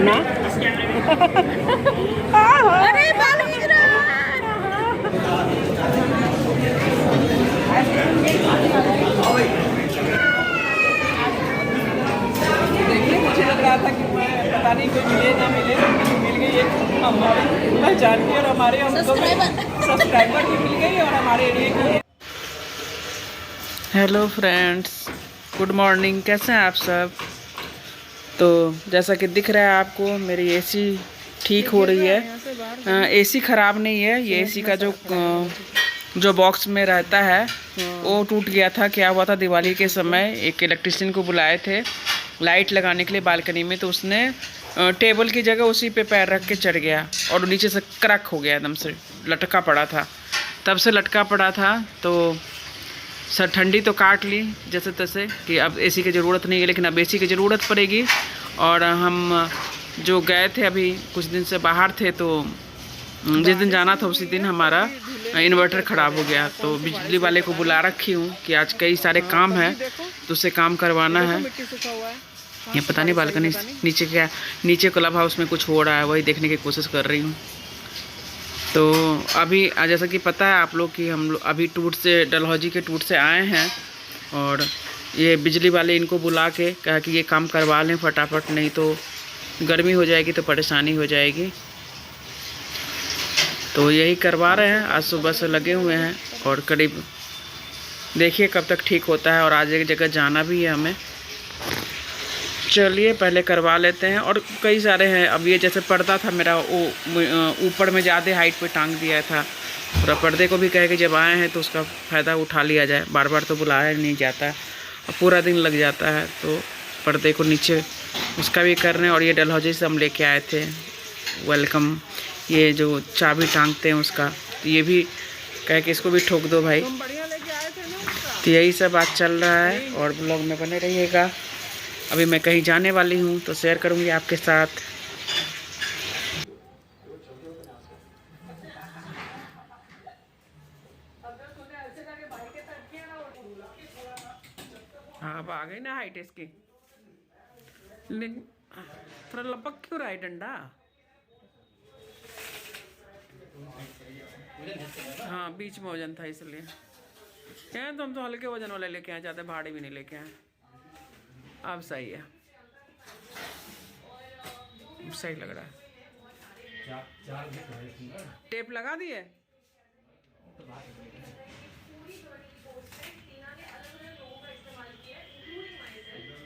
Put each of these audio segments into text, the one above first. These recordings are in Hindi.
ना अरे बाल गिर रहा है। देखिए मुझे लग रहा था कि मैं पता नहीं कोई मिले ना मिले, मिल गई एक हमारी पहचान की और हमारे हम सब्सक्राइबर भी मिल गई और हमारे एरिया की है। Hello friends, good morning. कैसे हैं आप सब? तो जैसा कि दिख रहा है आपको, मेरी एसी ठीक हो रही है। एसी ख़राब नहीं है, ये एसी का जो बॉक्स में रहता है वो टूट गया था। क्या हुआ था, दिवाली के समय एक इलेक्ट्रिशियन को बुलाए थे लाइट लगाने के लिए बालकनी में, तो उसने टेबल की जगह उसी पे पैर रख के चढ़ गया और नीचे से क्रैक हो गया, एकदम से लटका पड़ा था। तब से लटका पड़ा था तो सर ठंडी तो काट ली जैसे तैसे कि अब एसी की ज़रूरत नहीं है, लेकिन अब एसी की ज़रूरत पड़ेगी। और हम जो गए थे अभी कुछ दिन से बाहर थे, तो जिस दिन जाना था उसी दिन हमारा इन्वर्टर ख़राब हो गया। तो बिजली वाले को बुला रखी हूँ कि आज कई सारे काम हैं तो उससे काम करवाना है। ये पता नहीं बालकनी नीचे क्या, नीचे क्लब हाउस में कुछ हो रहा है, वही देखने की कोशिश कर रही हूँ। तो अभी जैसा कि पता है आप लोग कि हम लोग अभी टूर से, डलहौजी के टूर से आए हैं और ये बिजली वाले इनको बुला के कहा कि ये काम करवा लें फटाफट, नहीं तो गर्मी हो जाएगी तो परेशानी हो जाएगी। तो यही करवा रहे हैं, आज सुबह से लगे हुए हैं और करीब देखिए कब तक ठीक होता है। और आज एक जगह जाना भी है हमें, चलिए पहले करवा लेते हैं। और कई सारे हैं, अब ये जैसे पर्दा था मेरा वो ऊपर में ज़्यादा हाइट पे टांग दिया था, और पर्दे को भी कहे कि जब आए हैं तो उसका फ़ायदा उठा लिया जाए, बार बार तो बुलाया नहीं जाता और पूरा दिन लग जाता है। तो पर्दे को नीचे उसका भी कर रहे हैं। और ये डलहौजी से हम लेके आए थे वेलकम, ये जो चाबी टांगते हैं उसका, तो ये भी कहे कि इसको भी ठोक दो भाई। तो यही सब बात चल रहा है और ब्लॉग में बने रहिएगा। अभी मैं कहीं जाने वाली हूँ तो शेयर करूँगी आपके साथ। हाँ अब आ गई ना हाइट इसकी, लेकिन थोड़ा लपक क्यों रहा है डंडा? हाँ बीच में वजन था इसलिए। क्या तो हम तो हल्के वजन वाले लेके आए, ज़्यादा भारी भी नहीं लेके आए। अब सही है, सही लग रहा है। टेप लगा दिए?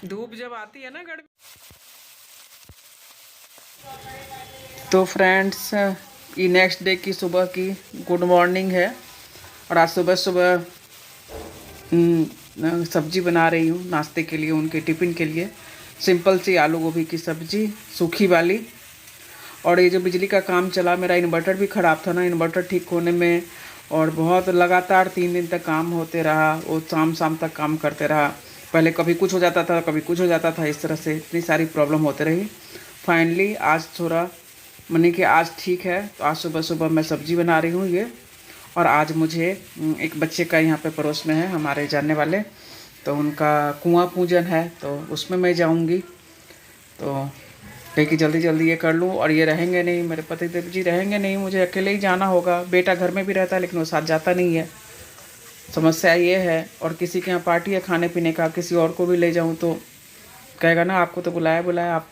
धूप जब आती है ना गर्मी। तो फ्रेंड्स, ये नेक्स्ट डे की सुबह की गुड मॉर्निंग है और आज सुबह सुबह सब्जी बना रही हूँ नाश्ते के लिए, उनके टिफ़िन के लिए। सिंपल सी आलू गोभी की सब्जी, सूखी वाली। और ये जो बिजली का काम चला, मेरा इन्वर्टर भी ख़राब था ना, इन्वर्टर ठीक होने में और बहुत लगातार 3 दिन तक काम होते रहा, वो शाम तक काम करते रहा। पहले कभी कुछ हो जाता था, कभी कुछ हो जाता था, इस तरह से इतनी सारी प्रॉब्लम होते रही। फाइनली आज थोड़ा मने कि आज ठीक है, तो आज सुबह सुबह मैं सब्ज़ी बना रही हूँ ये। और आज मुझे एक बच्चे का यहाँ पे पड़ोस में है हमारे जानने वाले, तो उनका कुआं पूजन है, तो उसमें मैं जाऊँगी। तो कहीं कि जल्दी जल्दी ये कर लूँ। और ये रहेंगे नहीं, मेरे पतिदेव जी रहेंगे नहीं, मुझे अकेले ही जाना होगा। बेटा घर में भी रहता है लेकिन वो साथ जाता नहीं है, समस्या ये है। और किसी के यहाँ पार्टी है खाने पीने का, किसी और को भी ले जाऊँ तो कहेगा ना आपको तो बुलाया आप,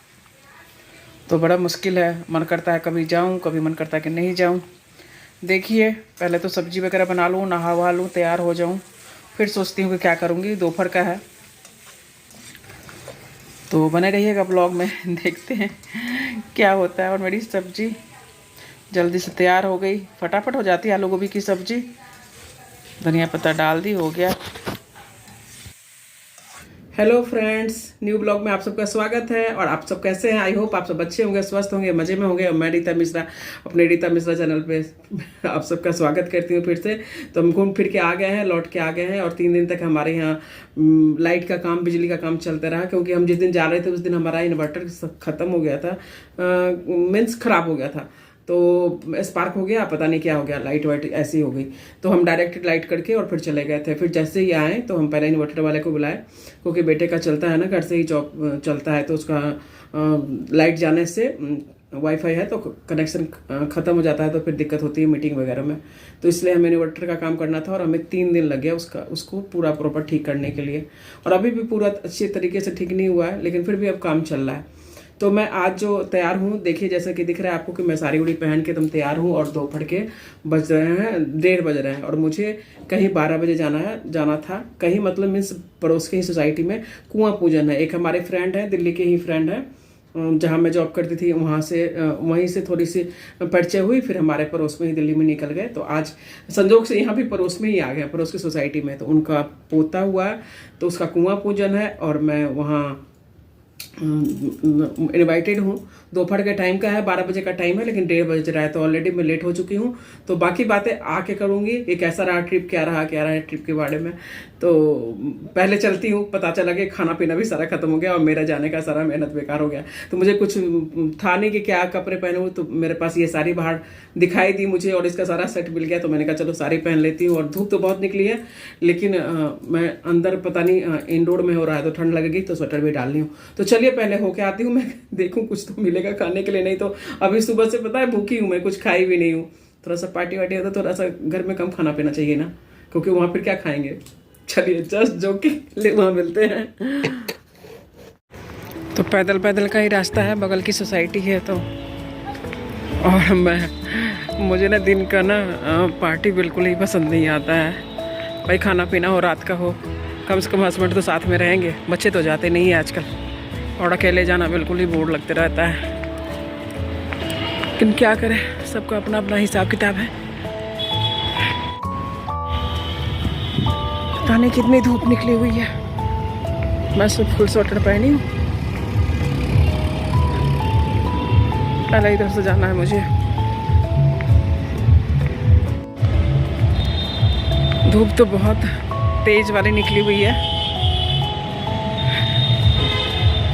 तो बड़ा मुश्किल है। मन करता है कभी जाऊँ, कभी मन करता है कि नहीं जाऊँ। देखिए पहले तो सब्ज़ी वगैरह बना लूँ, नहा वहा लूँ, तैयार हो जाऊँ, फिर सोचती हूँ कि क्या करूँगी। दोपहर का है, तो बने रहिएगा ब्लॉग में, देखते हैं क्या होता है। और मेरी सब्ज़ी जल्दी से तैयार हो गई, फटाफट हो जाती है आलू गोभी की सब्ज़ी। धनिया पत्ता डाल दी, हो गया। हेलो फ्रेंड्स, न्यू ब्लॉग में आप सबका स्वागत है। और आप सब कैसे हैं? आई होप आप सब अच्छे होंगे, स्वस्थ होंगे, मज़े में होंगे। और मैं रीता मिश्रा अपने रीता मिश्रा चैनल पे आप सबका स्वागत करती हूँ फिर से। तो हम घूम फिर के आ गए हैं, लौट के आ गए हैं। और 3 दिन तक हमारे यहाँ लाइट का काम, बिजली का काम चलता रहा, क्योंकि हम जिस दिन जा रहे थे उस दिन हमारा इन्वर्टर ख़त्म हो गया था, मीन्स ख़राब हो गया था। तो स्पार्क हो गया, पता नहीं क्या हो गया, लाइट वाइट ऐसी हो गई। तो हम डायरेक्ट लाइट करके और फिर चले गए थे। फिर जैसे ही आए तो हम पहले इन्वर्टर वाले को बुलाए, क्योंकि बेटे का चलता है ना, घर से ही जॉब चलता है, तो उसका लाइट जाने से वाईफाई है तो कनेक्शन ख़त्म हो जाता है, तो फिर दिक्कत होती है मीटिंग वगैरह में। तो इसलिए हमें इन्वर्टर का काम करना था और हमें 3 दिन लग गया उसको पूरा प्रॉपर ठीक करने के लिए। और अभी भी पूरा अच्छे तरीके से ठीक नहीं हुआ है, लेकिन फिर भी अब काम चल रहा है। तो मैं आज जो तैयार हूँ, देखिए जैसा कि दिख रहा है आपको कि मैं साड़ी उड़ी पहन के तुम तैयार हूँ और दोपहर के बज रहे हैं 1:30 बज रहे हैं और मुझे कहीं 12 बजे जाना था। कहीं मतलब मीन्स पड़ोस के ही सोसाइटी में कुआं पूजन है। एक हमारे फ्रेंड है, दिल्ली के ही फ्रेंड है, जहाँ मैं जॉब करती थी वहीं से थोड़ी सी परिचय हुई, फिर हमारे पड़ोस में ही दिल्ली में निकल गए। तो आज संजोग से यहाँ भी पड़ोस में ही आ गए, पड़ोस की सोसाइटी में। तो उनका पोता हुआ है तो उसका कुआं पूजन है और मैं वहाँ इनवाइटेड हूँ। दोपहर के टाइम का है, 12 बजे का टाइम है, लेकिन 1:30 बज रहा है तो ऑलरेडी मैं लेट हो चुकी हूँ। तो बाकी बातें आके करूँगी कि कैसा रहा ट्रिप, क्या रहा है ट्रिप के बारे में। तो पहले चलती हूँ, पता चला कि खाना पीना भी सारा खत्म हो गया और मेरा जाने का सारा मेहनत बेकार हो गया। तो मुझे कुछ था नहीं कि क्या कपड़े पहनूँ, तो मेरे पास ये साड़ी बाहर दिखाई दी मुझे और इसका सारा सेट मिल गया। तो मैंने कहा चलो साड़ी पहन लेती हूँ। और धूप तो बहुत निकली है, लेकिन मैं अंदर पता नहीं इंडोर में हो रहा है तो ठंड लगेगी, तो स्वेटर भी डाल ली हूँ। तो चलिए पहले होके आती हूँ, मैं देखूँ कुछ तो मिलेगा खाने के लिए, नहीं तो अभी सुबह से पता है भूखी हूँ मैं, कुछ खाई भी नहीं हूँ। थोड़ा सा पार्टी वार्टी होता तो थोड़ा सा घर में कम खाना पीना चाहिए ना, क्योंकि वहाँ फिर क्या खाएंगे। चलिए जस्ट जोकिंग वहाँ मिलते हैं। तो पैदल का ही रास्ता है, बगल की सोसाइटी है। तो और मुझे ना दिन का ना पार्टी बिल्कुल ही पसंद नहीं आता है भाई। खाना पीना हो, रात का हो, कम से कम हस्बैंड तो साथ में रहेंगे, बच्चे तो जाते नहीं है आजकल, और अकेले जाना बिल्कुल ही बोर लगते रहता है। लेकिन क्या करें, सबका अपना अपना हिसाब किताब है। पता नहीं कितनी धूप निकली हुई है, मैं सिर्फ फुल स्वेटर पहनी हूँ। पहले इधर से जाना है मुझे। धूप तो बहुत तेज वाली निकली हुई है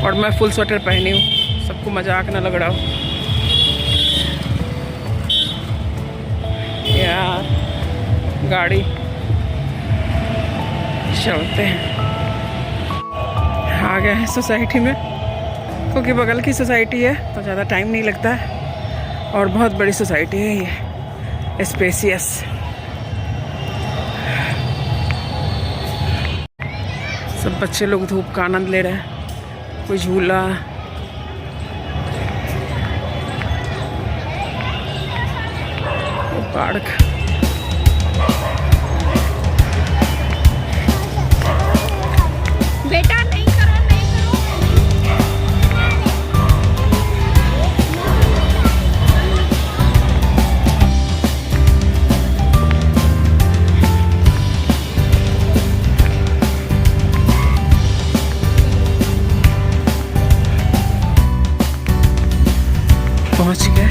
और मैं फुल स्वेटर पहनी हूँ, सबको मजाक ना लग रहा हो यार। गाड़ी चलते हैं, आ गए हैं सोसाइटी में, क्योंकि बगल की सोसाइटी है तो ज़्यादा टाइम नहीं लगता है और बहुत बड़ी सोसाइटी है ये, स्पेसियस। सब बच्चे लोग धूप का आनंद ले रहे हैं, कोई झूला, पार्क। बेटा नहीं करो। पहुंच गए।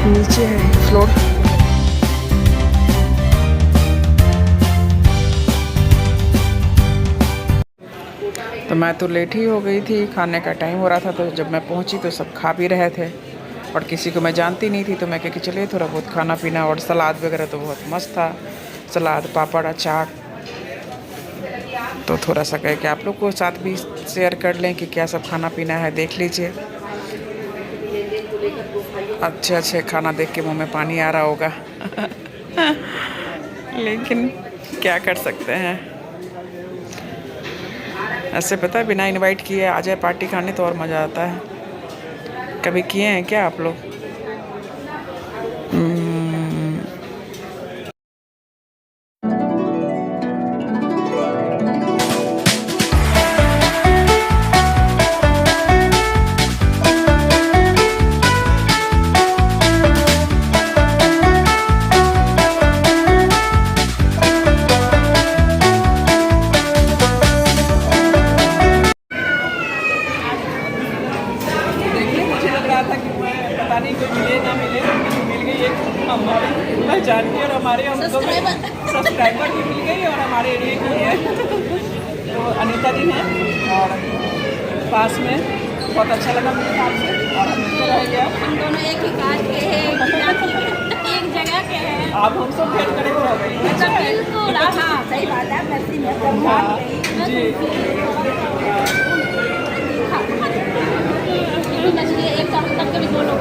नीचे है फ्लोर। तो मैं तो लेट ही हो गई थी, खाने का टाइम हो रहा था। तो जब मैं पहुंची तो सब खा भी रहे थे और किसी को मैं जानती नहीं थी, तो मैं कह कि चलिए थोड़ा बहुत खाना पीना, और सलाद वगैरह तो बहुत मस्त था, सलाद, पापड़, अचार। तो थोड़ा सा कह के आप लोग को साथ भी शेयर कर लें कि क्या सब खाना पीना है, देख लीजिए। अच्छे खाना देख के मुंह में पानी आ रहा होगा लेकिन क्या कर सकते हैं, ऐसे पता है बिना इनवाइट किए आ जाए पार्टी खाने तो और मज़ा आता है। कभी किए हैं क्या आप लोग? पहचान की और हमारे सब्सक्राइबर की मिल गई और हमारे एरिया की है। तो अनीता जी हैं और पास में बहुत अच्छा लगा मुझे आपसे और हम मिलते रहेंगे अब। हम दोनों एक ही कास्ट के हैं, एक ही जाति के, एक जगह के हैं। आप हमसे भेंट करेंगे हो गई अच्छा बिल्कुल, हाँ सही बात है, नसीब में ब्रह्मांड गई। जी मछली एक साथ तक कभी दो लोग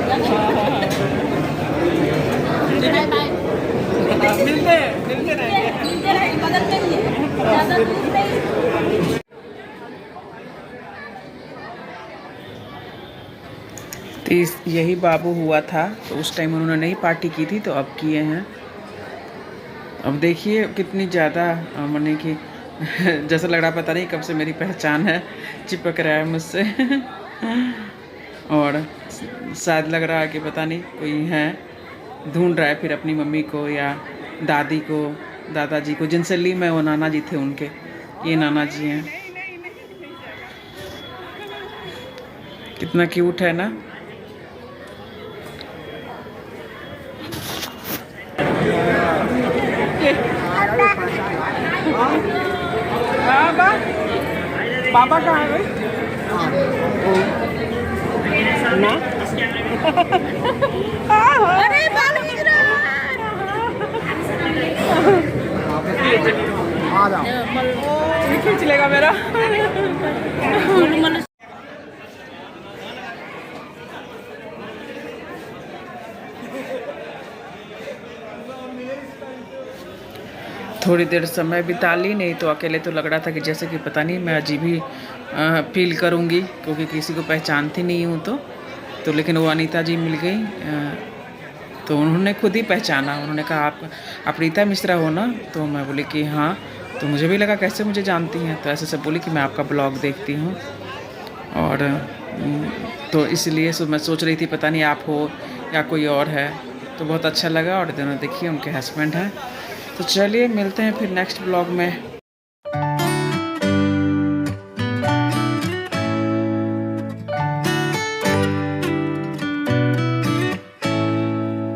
बाय बाय। मिलते रहेंगे। मिलते रहेंगे, बदलते ही हैं, ज़्यादा दूर नहीं। तो यही बाबू हुआ था, तो उस टाइम उन्होंने नहीं पार्टी की थी, तो अब किए हैं। अब देखिए कितनी ज़्यादा मने कि जैसा लग रहा पता नहीं कब से मेरी पहचान है, चिपक रहा है मुझसे और शायद लग रहा है कि पता नहीं कोई है, ढूंढ रहा है फिर अपनी मम्मी को या दादी को, दादाजी को, जिनसे ली मैं वो नाना जी थे उनके, ये नाना जी हैं। कितना क्यूट है ना। पापा कहाँ है ना? अरे बाल गिर रहा है। खींच लेगा मेरा। थोड़ी देर समय बिता ली, नहीं तो अकेले तो लग रहा था कि जैसे कि पता नहीं मैं अजीब ही फील करूँगी, क्योंकि किसी को पहचानती नहीं हूँ तो लेकिन वो अनीता जी मिल गई, तो उन्होंने खुद ही पहचाना। उन्होंने कहा आप रीता मिश्रा हो ना? तो मैं बोली कि हाँ। तो मुझे भी लगा कैसे मुझे जानती हैं, तो ऐसे सब बोली कि मैं आपका ब्लॉग देखती हूँ, और तो इसलिए मैं सोच रही थी पता नहीं आप हो या कोई और है। तो बहुत अच्छा लगा, और दोनों देखिए उनके हस्बैंड हैं। तो चलिए मिलते हैं फिर नेक्स्ट ब्लॉग में।